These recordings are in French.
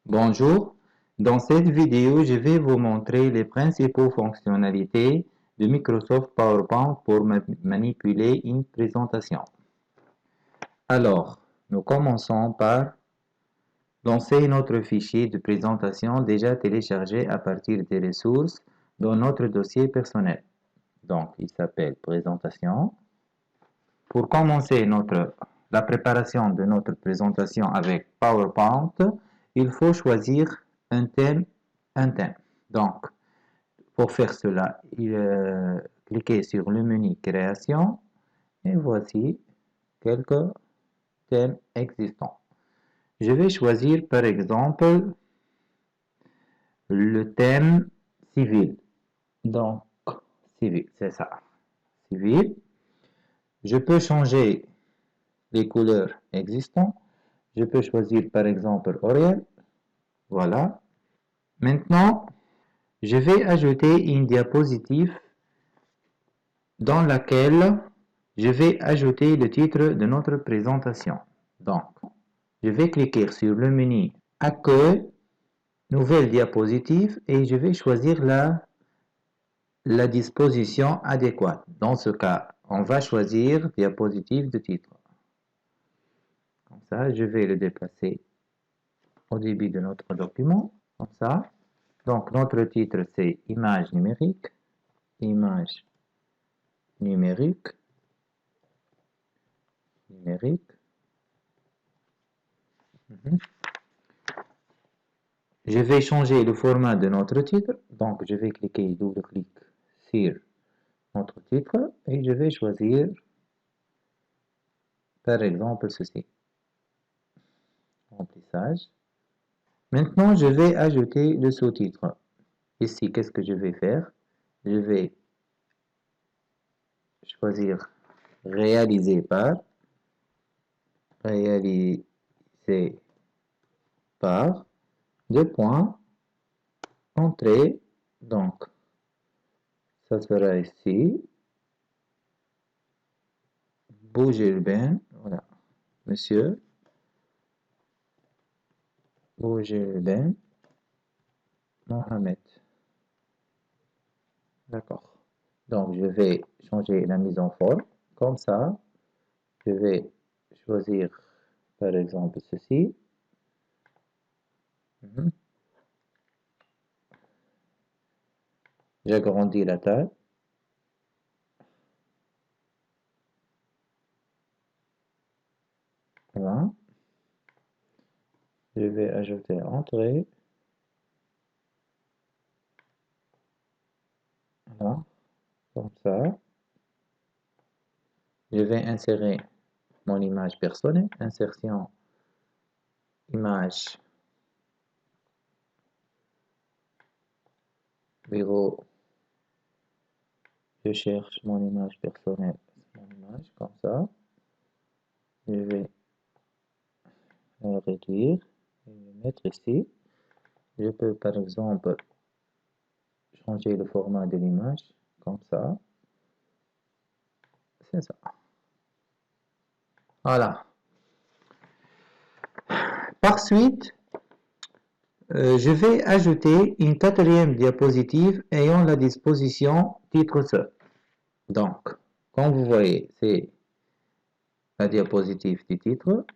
Bonjour, dans cette vidéo, je vais vous montrer les principales fonctionnalités de Microsoft PowerPoint pour manipuler une présentation. Alors, nous commençons par lancer notre fichier de présentation déjà téléchargé à partir des ressources dans notre dossier personnel. Donc, il s'appelle présentation. Pour commencer la préparation de notre présentation avec PowerPoint, il faut choisir un thème. Donc, pour faire cela, cliquez sur le menu Création et voici quelques thèmes existants. Je vais choisir par exemple le thème civil. Donc, civil, c'est ça. Civil. Je peux changer les couleurs existantes. Je peux choisir par exemple Oriel. Voilà. Maintenant, je vais ajouter une diapositive dans laquelle je vais ajouter le titre de notre présentation. Donc, je vais cliquer sur le menu Accueil, Nouvelle diapositive et je vais choisir la disposition adéquate. Dans ce cas, on va choisir diapositive de titre. Comme ça, je vais le déplacer au début de notre document. Comme ça. Donc, notre titre, c'est Image numérique. Image numérique. Numérique. Je vais changer le format de notre titre. Donc, je vais cliquer, double-clic sur notre titre et je vais choisir, par exemple, ceci. Remplissage. Maintenant, je vais ajouter le sous-titre. Ici, qu'est-ce que je vais faire? Je vais choisir réaliser par, réaliser par, deux points, entrée, donc, ça sera ici, Bougelben, voilà, monsieur, Bougelben, Mohamed. D'accord. Donc, je vais changer la mise en forme. Comme ça, je vais choisir, par exemple, ceci. J'agrandis la taille. Voilà. Je vais ajouter entrée. Voilà. Comme ça. Je vais insérer mon image personnelle. Insertion, image, bureau. Je cherche mon image personnelle. Mon image, comme ça. Je vais la réduire et le mettre ici. Je peux, par exemple, changer le format de l'image, comme ça. C'est ça. Voilà. Par suite, je vais ajouter une quatrième diapositive ayant la disposition titre seul. Donc, comme vous voyez, c'est la diapositive du titre.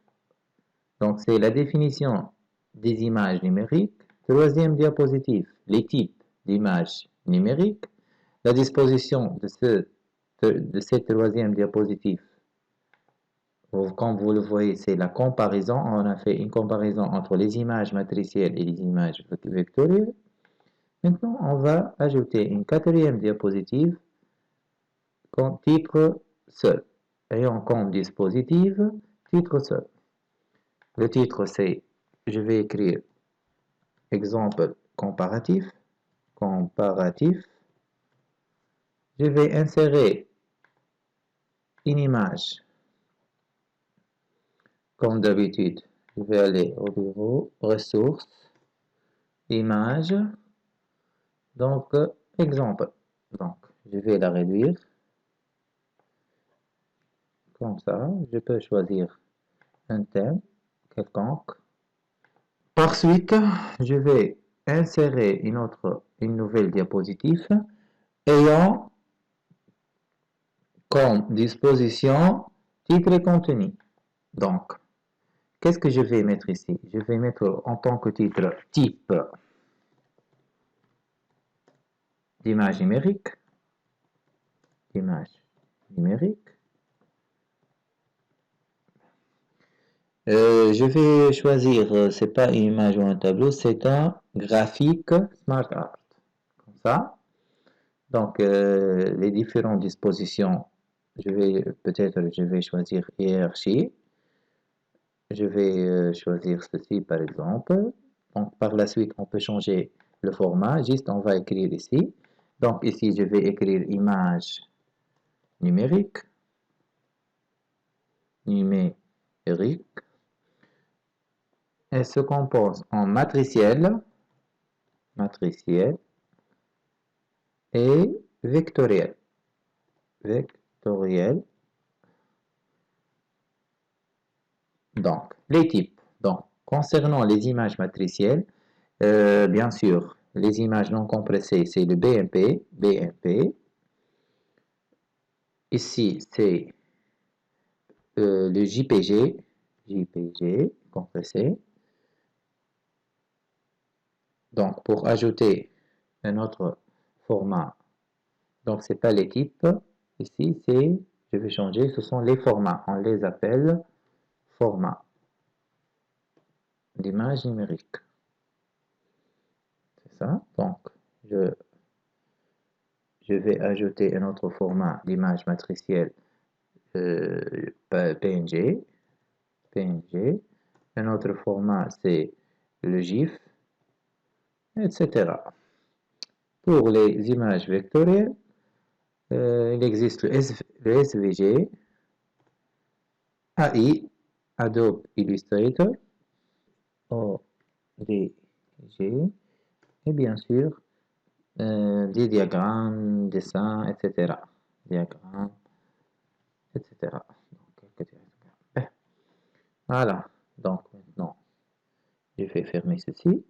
Donc, c'est la définition des images numériques. Troisième diapositive, les types d'images numériques. La disposition de cette troisième diapositive, comme vous le voyez, c'est la comparaison. On a fait une comparaison entre les images matricielles et les images vectorielles. Maintenant, on va ajouter une quatrième diapositive comme titre seul, ayant comme dispositif titre seul. Le titre, c'est, je vais écrire exemple comparatif, comparatif. Je vais insérer une image. Comme d'habitude, je vais aller au bureau, ressources, image. Donc, exemple. Donc, je vais la réduire. Comme ça, je peux choisir un thème quelconque. Par suite, je vais insérer une nouvelle diapositive ayant comme disposition titre et contenu. Donc, qu'est-ce que je vais mettre ici? Je vais mettre en tant que titre type d'image numérique. Image numérique. Je vais choisir, c'est pas une image ou un tableau, c'est un graphique Smart Art. Comme ça. Donc, les différentes dispositions, je vais choisir hiérarchie. Je vais choisir ceci par exemple. Donc, par la suite, on peut changer le format. Juste, on va écrire ici. Donc, ici, je vais écrire image numérique. Numérique. Elle se compose en matriciel et vectoriel. Donc, les types. Donc, concernant les images matricielles, bien sûr, les images non compressées, c'est le BMP. Ici, c'est le JPG compressé. Donc, pour ajouter un autre format, donc c'est pas les types. Ici, je vais changer, ce sont les formats. On les appelle formats d'image numérique. C'est ça. Donc, je vais ajouter un autre format d'image matricielle PNG. Un autre format, c'est le GIF, etc. Pour les images vectorielles, il existe le SVG, AI, Adobe Illustrator, ODG, et bien sûr, des diagrammes, dessins, etc. Diagrammes, etc. Donc, quelques diagrammes. Voilà. Donc, maintenant, je vais fermer ceci.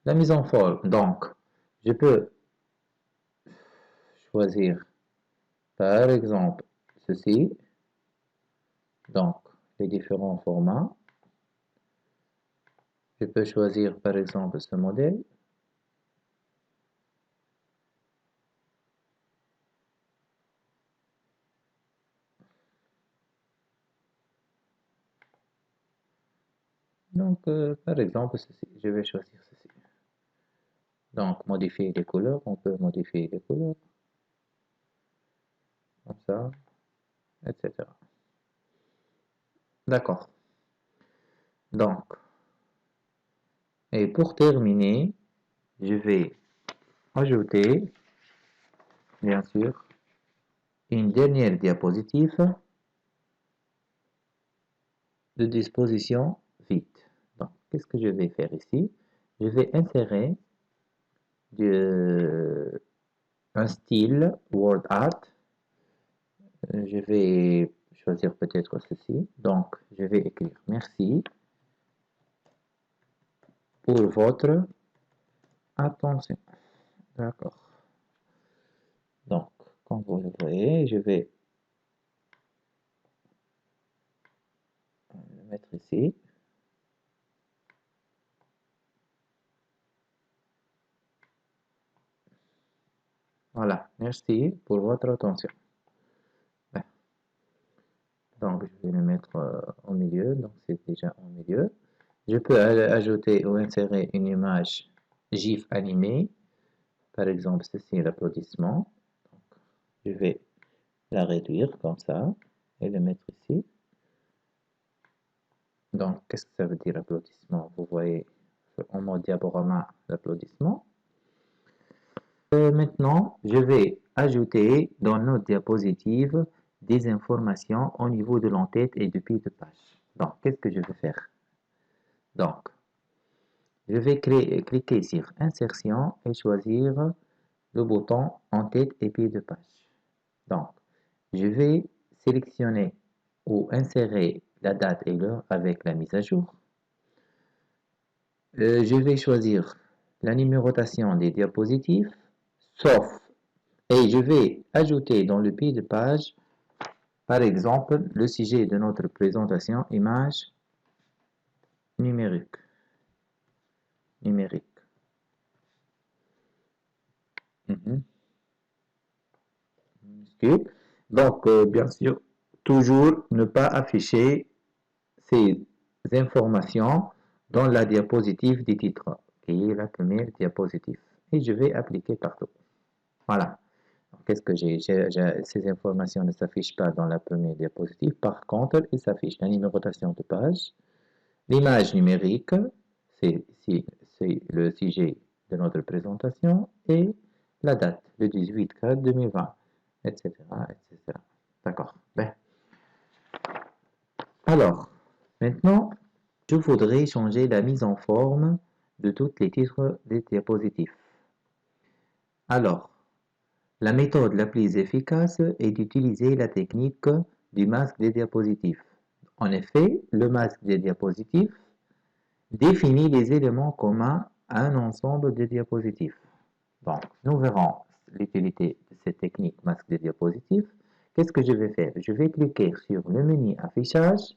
La mise en forme. Donc, je peux choisir, par exemple, ceci. Donc, les différents formats. Je peux choisir, par exemple, ce modèle. Donc, par exemple, ceci. Je vais choisir ceci. Donc, modifier les couleurs. On peut modifier les couleurs. Comme ça, etc. D'accord. Donc, et pour terminer, je vais ajouter, bien sûr, une dernière diapositive de disposition vide. Donc, qu'est-ce que je vais faire ici? Je vais insérer un style Word Art. Je vais choisir peut-être ceci. Donc, je vais écrire merci pour votre attention. D'accord. Donc, comme vous le voyez, je vais le mettre ici. Voilà, merci pour votre attention. Donc, je vais le mettre au milieu. Donc, c'est déjà au milieu. Je peux ajouter ou insérer une image GIF animée. Par exemple, ceci est l'applaudissement. Je vais la réduire comme ça et le mettre ici. Donc, qu'est-ce que ça veut dire applaudissement? Vous voyez en mode diaporama l'applaudissement. Maintenant, je vais ajouter dans notre diapositive des informations au niveau de l'entête et du pied de page. Donc, qu'est-ce que je vais faire? Donc, je vais cliquer sur Insertion et choisir le bouton en-tête et pied de page. Donc, je vais sélectionner ou insérer la date et l'heure avec la mise à jour. Je vais choisir la numérotation des diapositives, sauf, et je vais ajouter dans le pied de page, par exemple, le sujet de notre présentation, image numérique. Numérique. Donc, bien sûr, toujours ne pas afficher ces informations dans la diapositive du titre, qui est la première diapositive. Et je vais appliquer partout. Voilà. Qu'est-ce que j'ai? Ces informations ne s'affichent pas dans la première diapositive. Par contre, il s'affiche la numérotation de page, l'image numérique, c'est le sujet de notre présentation, et la date, le 18/4/2020, etc., etc. D'accord. Ben, alors, maintenant, je voudrais changer la mise en forme de tous les titres des diapositives. Alors, la méthode la plus efficace est d'utiliser la technique du masque des diapositives. En effet, le masque des diapositives définit les éléments communs à un ensemble de diapositives. Donc, nous verrons l'utilité de cette technique masque des diapositives. Qu'est-ce que je vais faire? Je vais cliquer sur le menu affichage,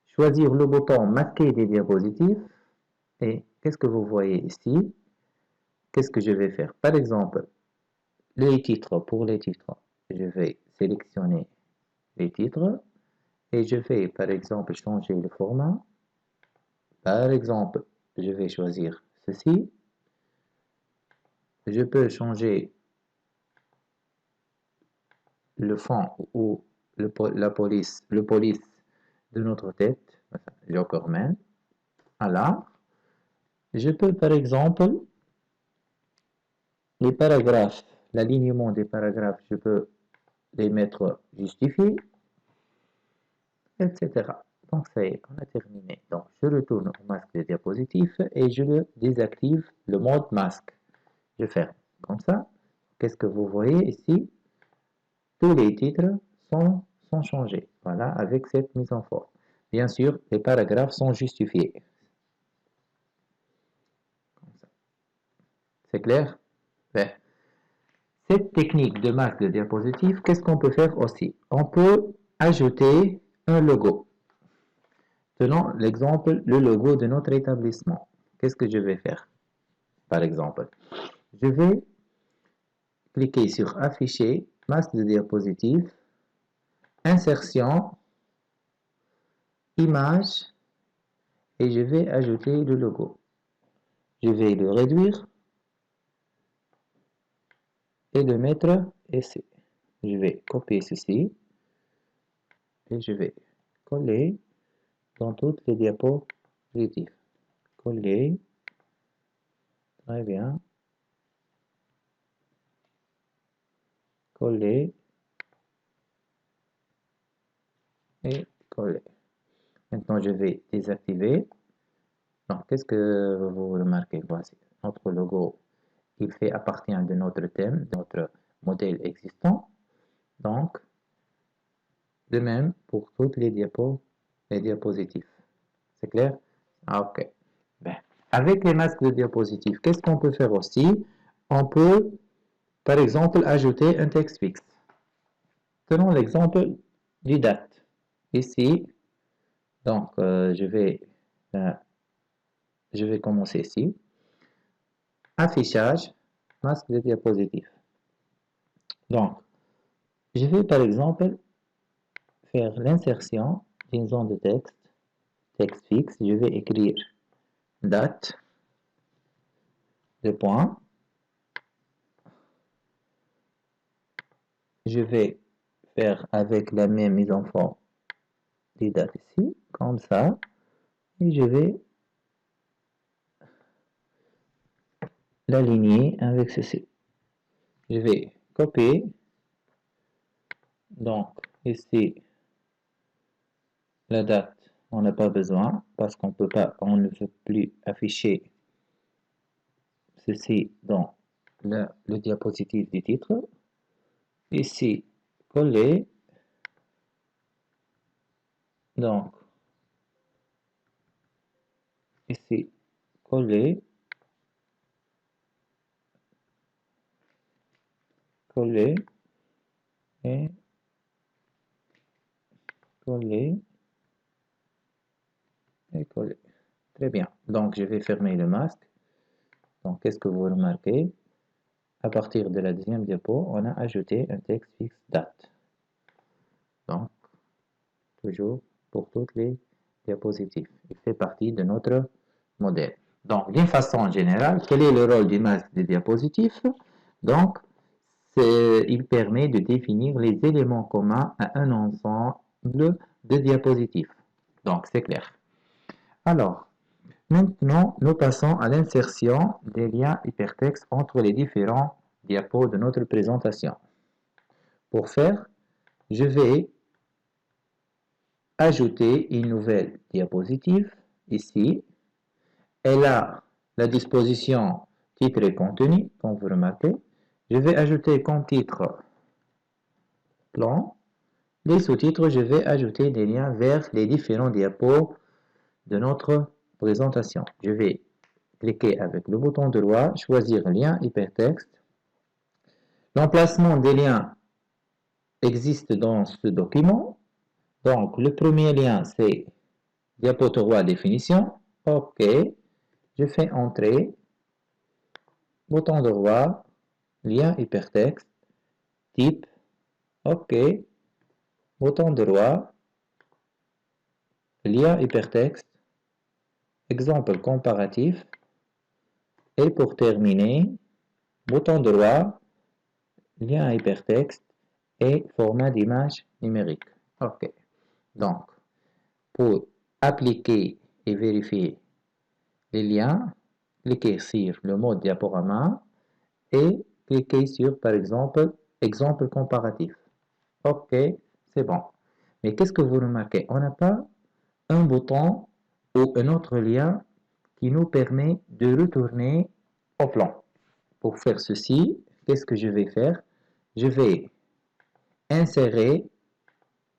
choisir le bouton masquer des diapositives et qu'est-ce que vous voyez ici? Qu'est-ce que je vais faire? Par exemple, les titres, pour les titres, je vais sélectionner les titres et je vais par exemple changer le format. Par exemple, je vais choisir ceci. Je peux changer le fond ou le police de notre tête, Jokerman. Alors, je peux par exemple les paragraphes, l'alignement des paragraphes, je peux les mettre justifiés, etc. Donc ça y est, on a terminé. Donc je retourne au masque des diapositives et je le désactive le mode masque. Je ferme comme ça. Qu'est-ce que vous voyez ici? Tous les titres sont changés. Voilà, avec cette mise en forme. Bien sûr, les paragraphes sont justifiés. C'est clair? Ben, cette technique de masque de diapositive, qu'est-ce qu'on peut faire aussi? On peut ajouter un logo. Tenons l'exemple, le logo de notre établissement. Qu'est-ce que je vais faire? Par exemple, je vais cliquer sur afficher, masque de diapositive, insertion, image, et je vais ajouter le logo. Je vais le réduire et le mettre ici. Je vais copier ceci et je vais coller dans toutes les diapositives. Coller, très bien. Coller et coller. Maintenant, je vais désactiver. Donc, qu'est-ce que vous remarquez? Voici notre logo. Il fait appartient de notre thème, de notre modèle existant. Donc, de même pour toutes les diapositives. C'est clair? Ah, ok. Ben, avec les masques de diapositives, qu'est-ce qu'on peut faire aussi? On peut, par exemple, ajouter un texte fixe. Tenons l'exemple du date. Ici, donc, je vais commencer ici. Affichage, masque de diapositive. Donc, je vais par exemple faire l'insertion d'une zone de texte fixe. Je vais écrire date, de point. Je vais faire avec la même mise en forme des dates ici, comme ça. Et je vais l'aligner avec ceci. Je vais copier. Donc, ici, la date, on n'a pas besoin parce qu'on peut pas, on ne veut plus afficher ceci dans le diapositive du titre. Ici, coller. Donc, ici, coller, coller et coller et coller. Très bien. Donc, je vais fermer le masque. Donc, qu'est-ce que vous remarquez? À partir de la deuxième diapo, on a ajouté un texte fixe date. Donc, toujours pour toutes les diapositives. Il fait partie de notre modèle. Donc, d'une façon générale, quel est le rôle du masque des diapositifs? Donc, il permet de définir les éléments communs à un ensemble de diapositives. Donc, c'est clair. Alors, maintenant, nous passons à l'insertion des liens hypertextes entre les différents diapos de notre présentation. Pour faire, je vais ajouter une nouvelle diapositive ici. Elle a la disposition titre et contenu, comme vous remarquez. Je vais ajouter comme titre plan. Les sous-titres, je vais ajouter des liens vers les différents diapos de notre présentation. Je vais cliquer avec le bouton droit, choisir lien hypertexte. L'emplacement des liens existe dans ce document. Donc, le premier lien, c'est diapo 3 définition. OK. Je fais entrer. Bouton droit, lien hypertexte, type. OK. Bouton droit, lien hypertexte, exemple comparatif. Et pour terminer, bouton droit, lien hypertexte et format d'image numérique. OK. Donc, pour appliquer et vérifier les liens, cliquez sur le mode diaporama et cliquez sur, par exemple, exemple comparatif. OK, c'est bon. Mais qu'est-ce que vous remarquez? On n'a pas un bouton ou un autre lien qui nous permet de retourner au plan. Pour faire ceci, qu'est-ce que je vais faire? Je vais insérer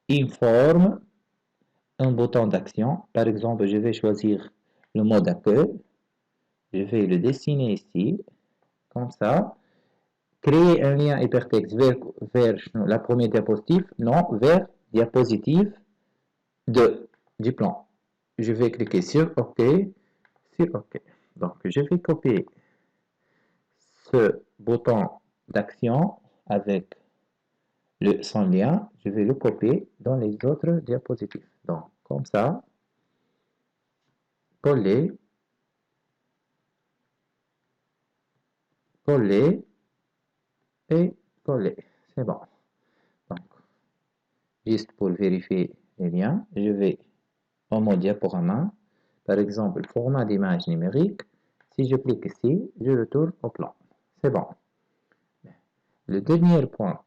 une forme, un bouton d'action. Par exemple, je vais choisir le mode accueil. Je vais le dessiner ici, comme ça. Créer un lien hypertexte vers la première diapositive, non, vers diapositive 2 du plan. Je vais cliquer sur OK, sur OK. Donc, je vais copier ce bouton d'action avec son lien. Je vais le copier dans les autres diapositives. Donc, comme ça, coller, coller et coller. C'est bon. Donc, juste pour vérifier les liens, je vais en mode diaporama. Par exemple, format d'image numérique. Si je clique ici, je retourne au plan. C'est bon. Le dernier point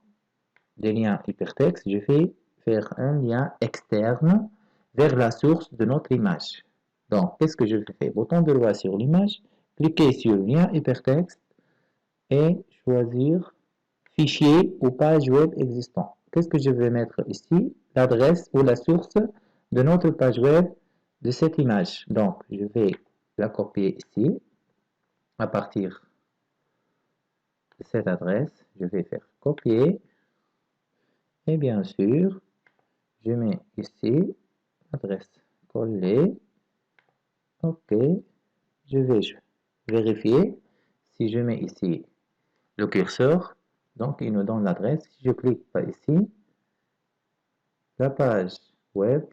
des liens hypertexte, je vais faire un lien externe vers la source de notre image. Donc, qu'est-ce que je fais? Bouton droit sur l'image, cliquez sur lien hypertexte et choisir fichier ou page web existant. Qu'est-ce que je vais mettre ici? L'adresse ou la source de notre page web de cette image. Donc, je vais la copier ici à partir de cette adresse. Je vais faire copier et bien sûr, je mets ici adresse coller. OK. Je vais vérifier si je mets ici le curseur. Donc, il nous donne l'adresse. Si je clique pas ici, la page web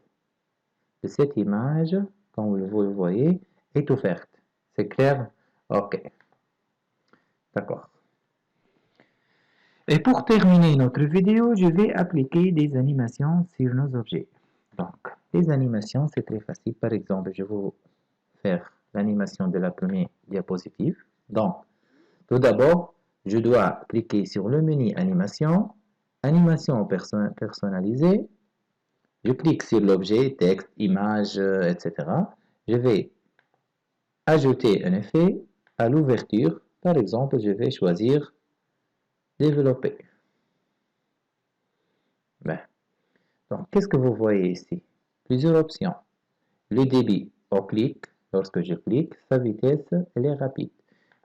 de cette image, comme vous le voyez, est ouverte. C'est clair? OK. D'accord. Et pour terminer notre vidéo, je vais appliquer des animations sur nos objets. Donc, les animations, c'est très facile. Par exemple, je vais vous faire l'animation de la première diapositive. Donc, tout d'abord, je dois cliquer sur le menu animation, animation personnalisée. Je clique sur l'objet, texte, image, etc. Je vais ajouter un effet à l'ouverture. Par exemple, je vais choisir développer. Ben, donc, qu'est-ce que vous voyez ici? Plusieurs options. Le débit au clic, Lorsque je clique, sa vitesse, elle est rapide.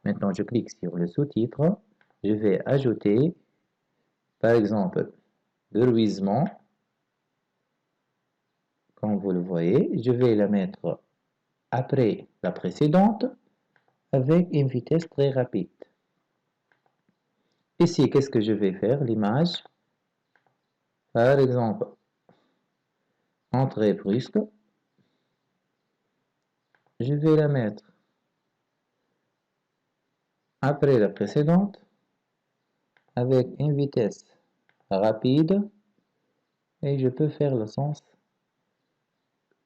Maintenant, je clique sur le sous-titre. Je vais ajouter, par exemple, le ruisement. Comme vous le voyez, je vais la mettre après la précédente avec une vitesse très rapide. Ici, qu'est-ce que je vais faire? L'image, par exemple, entrée brusque. Je vais la mettre après la précédente avec une vitesse rapide et je peux faire le sens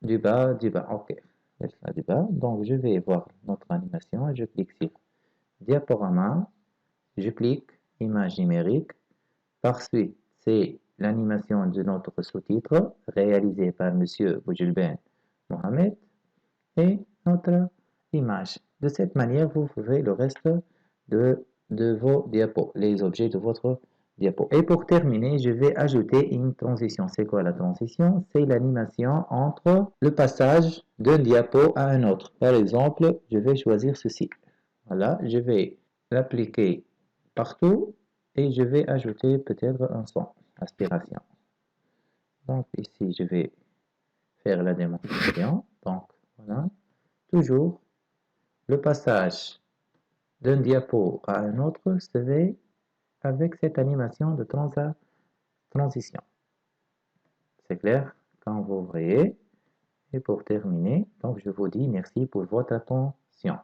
du bas, du bas. Ok, laisse là du bas. Donc, je vais voir notre animation et je clique sur diaporama. Je clique image numérique. Par suite, c'est l'animation de notre sous-titre réalisé par Monsieur Boujilben Mohamed et notre image. De cette manière, vous ferez le reste de vos diapos, les objets de votre diapo. Et pour terminer, je vais ajouter une transition. C'est quoi la transition? C'est l'animation entre le passage d'un diapo à un autre. Par exemple, je vais choisir ceci. Voilà, je vais l'appliquer partout et je vais ajouter peut-être un son, aspiration. Donc ici, je vais faire la démonstration. Donc voilà, toujours le passage d'un diapo à un autre se fait avec cette animation de transition. C'est clair quand vous voyez. Et pour terminer, donc je vous dis merci pour votre attention.